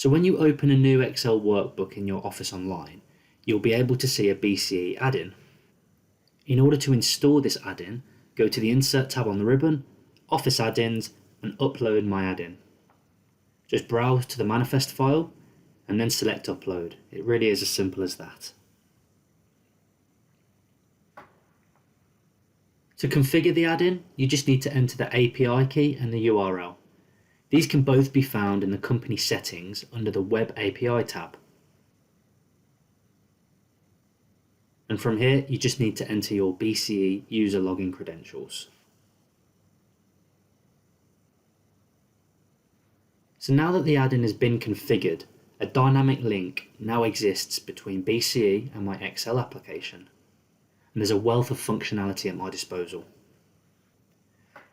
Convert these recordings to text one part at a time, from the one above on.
So when you open a new Excel workbook in your Office Online, you'll be able to see a BCE add-in. In order to install this add-in, go to the Insert tab on the ribbon, Office Add-ins, and upload my add-in. Just browse to the manifest file and then select upload. It really is as simple as that. To configure the add-in, you just need to enter the API key and the URL. These can both be found in the company settings under the Web API tab. And from here, you just need to enter your BCE user login credentials. So now that the add-in has been configured, a dynamic link now exists between BCE and my Excel application. And there's a wealth of functionality at my disposal.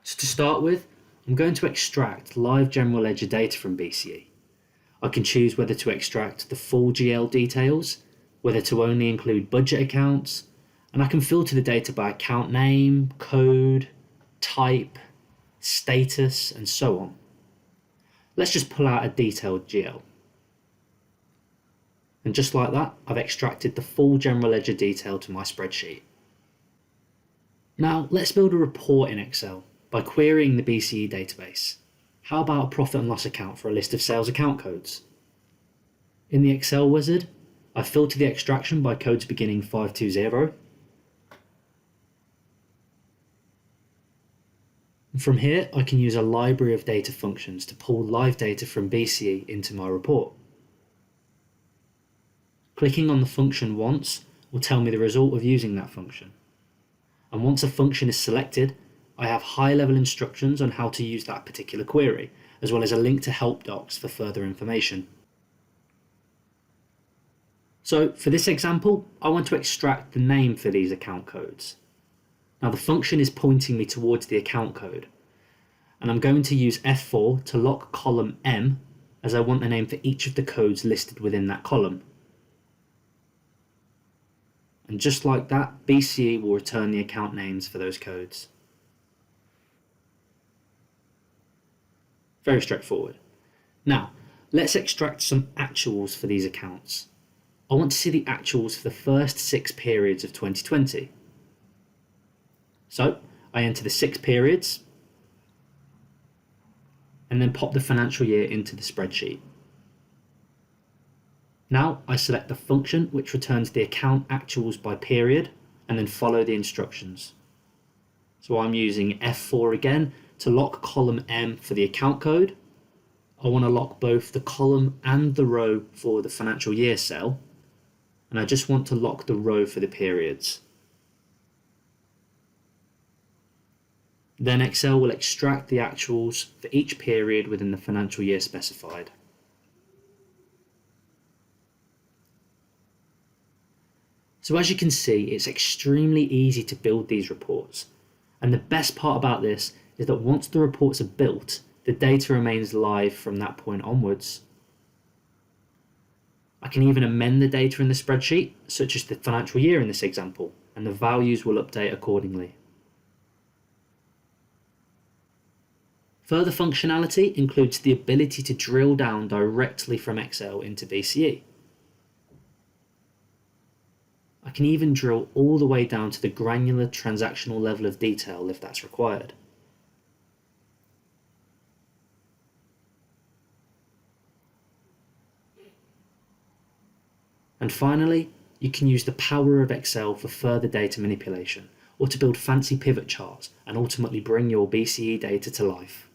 So to start with, I'm going to extract live general ledger data from BCE. I can choose whether to extract the full GL details, whether to only include budget accounts, and I can filter the data by account name, code, type, status, and so on. Let's just pull out a detailed GL. And just like that, I've extracted the full general ledger detail to my spreadsheet. Now let's build a report in Excel by querying the BCE database. How about a profit and loss account for a list of sales account codes? In the Excel wizard, I filter the extraction by codes beginning 520. And from here, I can use a library of data functions to pull live data from BCE into my report. Clicking on the function once will tell me the result of using that function. And once a function is selected, I have high-level instructions on how to use that particular query, as well as a link to help docs for further information. So for this example, I want to extract the name for these account codes. Now the function is pointing me towards the account code, and I'm going to use F4 to lock column M, as I want the name for each of the codes listed within that column. And just like that, BCE will return the account names for those codes. Very straightforward. Now, let's extract some actuals for these accounts. I want to see the actuals for the first 6 periods of 2020. So, I enter the 6 periods and then pop the financial year into the spreadsheet. Now, I select the function which returns the account actuals by period and then follow the instructions. So I'm using F4 again to lock column M for the account code. I want to lock both the column and the row for the financial year cell, and I just want to lock the row for the periods. Then Excel will extract the actuals for each period within the financial year specified. So as you can see, it's extremely easy to build these reports. And the best part about this is that once the reports are built, the data remains live from that point onwards. I can even amend the data in the spreadsheet, such as the financial year in this example, and the values will update accordingly. Further functionality includes the ability to drill down directly from Excel into BCE. I can even drill all the way down to the granular transactional level of detail if that's required. And finally, you can use the power of Excel for further data manipulation or to build fancy pivot charts and ultimately bring your BCE data to life.